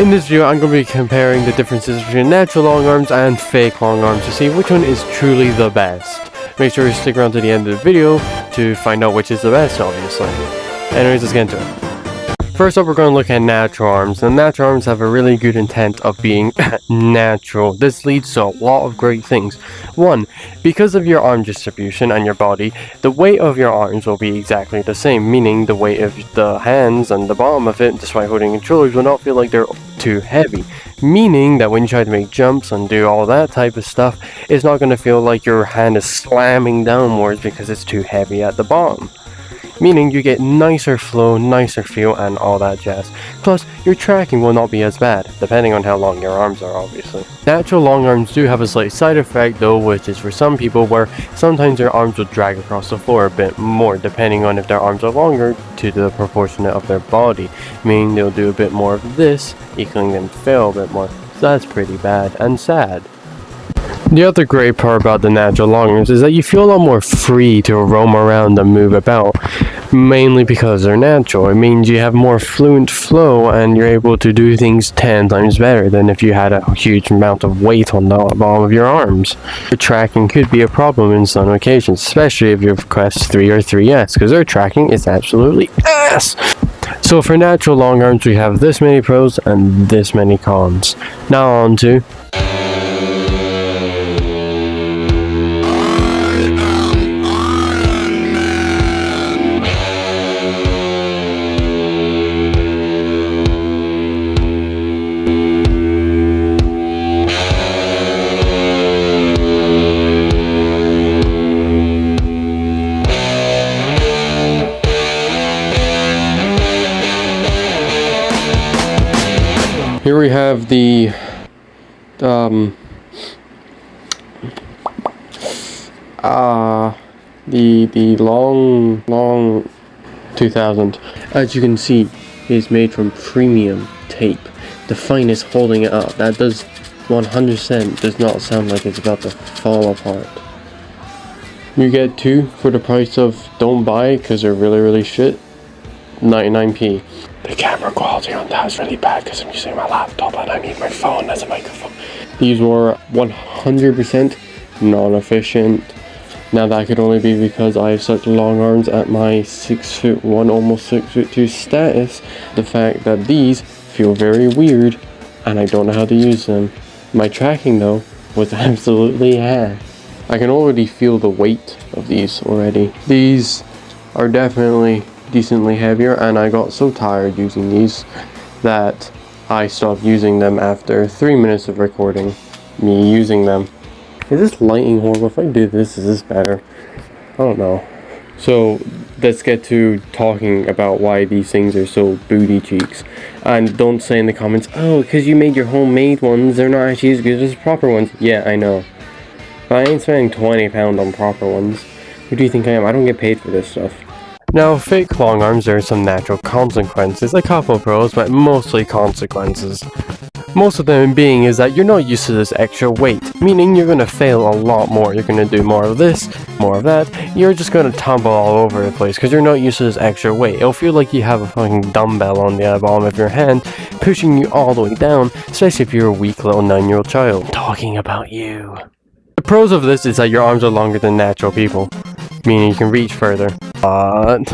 In this video, I'm going to be comparing the differences between natural long arms and fake long arms to see which one is truly the best. Make sure you stick around to the end of the video to find out which is the best, obviously. Anyways, let's get into it. First up, we're going to look at natural arms. The natural arms have a really good intent of being natural. This leads to a lot of great things. 1. Because of your arm distribution and your body, the weight of your arms will be exactly the same, meaning the weight of the hands and the bottom of it, despite holding controllers, will not feel like they're too heavy. Meaning that when you try to make jumps and do all that type of stuff, it's not going to feel like your hand is slamming downwards because it's too heavy at the bottom. Meaning you get nicer flow, nicer feel, and all that jazz. Plus, your tracking will not be as bad, depending on how long your arms are, obviously. Natural long arms do have a slight side effect though, which is for some people where sometimes their arms will drag across the floor a bit more, depending on if their arms are longer to the proportionate of their body. Meaning they'll do a bit more of this, equaling them fail a bit more. So that's pretty bad and sad. The other great part about the natural long arms is that you feel a lot more free to roam around and move about, mainly because they're natural. It means you have more fluent flow and you're able to do things 10 times better than if you had a huge amount of weight on the bottom of your arms. Your tracking could be a problem in some occasions, especially if you have Quest 3 or 3S, because their tracking is absolutely ass! So for natural long arms, we have this many pros and this many cons. Now on to here we have the long 2000. As you can see, is made from premium tape, the finest holding it up. That does 100% does not sound like it's about to fall apart. You get 2 for the price of don't buy because they're really shit. 99p. The camera quality on that is really bad because I'm using my laptop and I need my phone as a microphone. These were 100% non-efficient. Now that could only be because I have such long arms at my 6'1", almost 6'2" status. The fact that these feel very weird and I don't know how to use them. My tracking though was absolutely ass. I can already feel the weight of these already. These are definitely decently heavier, and I got so tired using these that I stopped using them after 3 minutes of recording me using them. Is this lighting horrible? If I do this, is this better? I don't know. So let's get to talking about why these things are so booty cheeks. And don't say in the comments, oh, because you made your homemade ones, they're not actually as good as proper ones. Yeah, I know. But I ain't spending £20 on proper ones. Who do you think I am? I don't get paid for this stuff. Now, fake long arms, there are some natural consequences, a couple pros, but mostly consequences. Most of them being is that you're not used to this extra weight, meaning you're going to fail a lot more. You're going to do more of this, more of that. You're just going to tumble all over the place because you're not used to this extra weight. It'll feel like you have a fucking dumbbell on the bottom of your hand, pushing you all the way down, especially if you're a weak little 9-year-old child. Talking about you. The pros of this is that your arms are longer than natural people, meaning you can reach further. But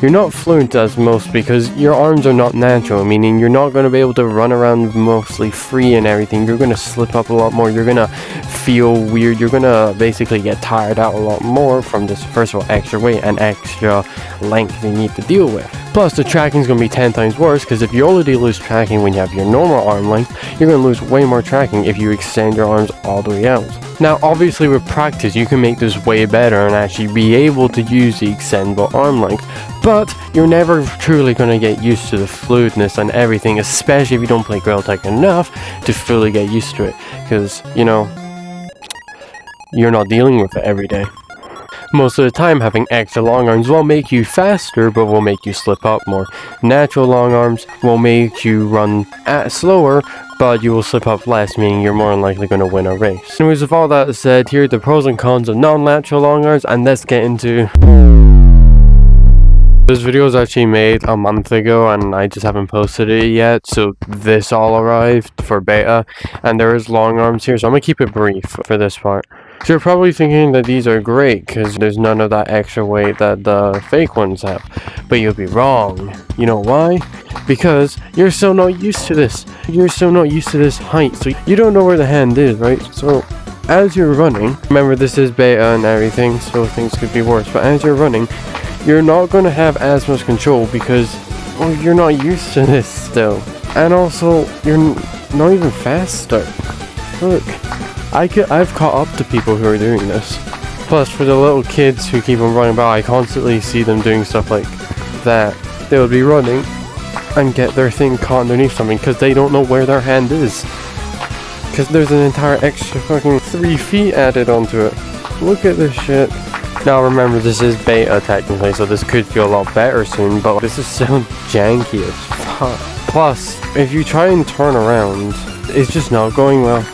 you're not fluent as most because your arms are not natural, meaning you're not going to be able to run around mostly free and everything. You're going to slip up a lot more. You're going to feel weird. You're going to basically get tired out a lot more from this, first of all, extra weight and extra length you need to deal with. Plus, the tracking is going to be 10 times worse because if you already lose tracking when you have your normal arm length, you're going to lose way more tracking if you extend your arms all the way out. Now, obviously with practice, you can make this way better and actually be able to use the extendable arm length, but you're never truly going to get used to the fluidness and everything, especially if you don't play Grail Tech enough to fully get used to it, because, you know, you're not dealing with it every day. Most of the time, having extra long arms will make you faster, but will make you slip up more. Natural long arms will make you run slower, but you will slip up less, meaning you're more unlikely going to win a race. Anyways, with all that said, here are the pros and cons of non-natural long arms, and let's get into This video was actually made a month ago and I just haven't posted it yet, so this all arrived for beta, and there is long arms here, so I'm gonna keep it brief for this part. So you're probably thinking that these are great because there's none of that extra weight that the fake ones have, but you'll be wrong. You know why? Because you're still not used to this. You're still not used to this height, so you don't know where the hand is, right? So as you're running, remember this is beta and everything, so things could be worse, but as you're running, you're not going to have as much control because, well, you're not used to this still. And also, you're not even faster. Look, I've caught up to people who are doing this. Plus, for the little kids who keep on running by, I constantly see them doing stuff like that. They would be running and get their thing caught underneath something because they don't know where their hand is. Because there's an entire extra fucking 3 feet added onto it. Look at this shit. Now remember, this is beta technically, so this could feel a lot better soon, but this is still janky as fuck. Plus, if you try and turn around, it's just not going well.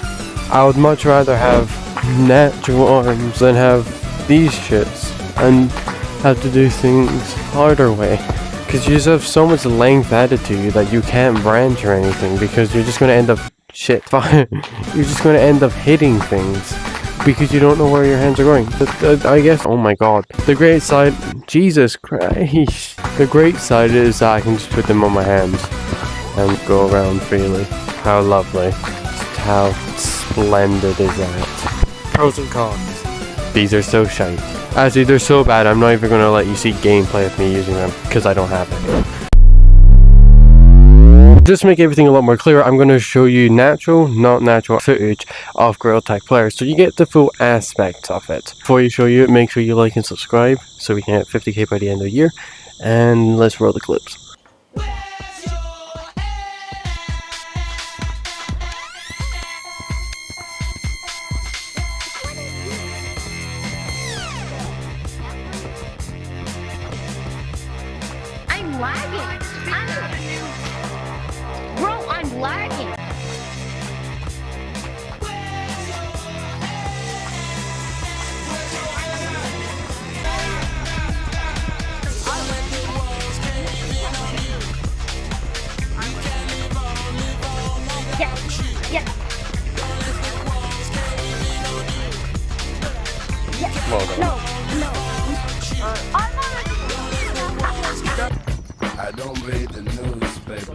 I would much rather have natural arms than have these shits and have to do things harder way. Because you just have so much length added to you that you can't branch or anything, because you're just going to end up you're just going to end up hitting things. Because you don't know where your hands are going. I guess, oh my god. The great side, Jesus Christ. The great side is that I can just put them on my hands and go around freely. How lovely. Just how splendid is that? Pros and cons. These are so shite. Actually, they're so bad, I'm not even going to let you see gameplay of me using them, because I don't have it. Just to make everything a lot more clear, I'm going to show you natural, not natural footage of Gorilla Tag players, so you get the full aspect of it. Before you show you, make sure you like and subscribe so we can hit 50k by the end of the year, and let's roll the clips. I'm lagging. Bro, I'm lagging. Yeah. Well done. No. I don't read the newspaper.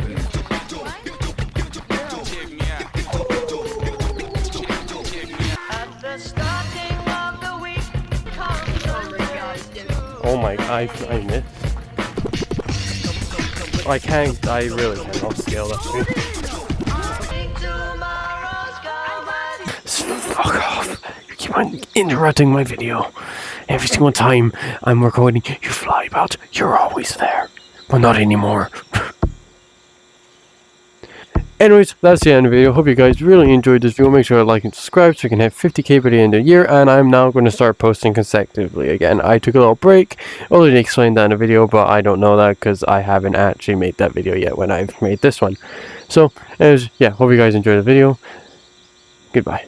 Oh my, I missed. I can't, I really cannot scale that thing. Fuck off. You keep on interrupting my video. Every single time I'm recording, you fly about. You're always there. But not anymore. Anyways, that's the end of the video. Hope you guys really enjoyed this video. Make sure to like and subscribe so we can hit 50k by the end of the year. And I'm now going to start posting consecutively again. I took a little break. Already explained that in a video, but I don't know that because I haven't actually made that video yet when I've made this one. So, anyways, yeah, hope you guys enjoyed the video. Goodbye.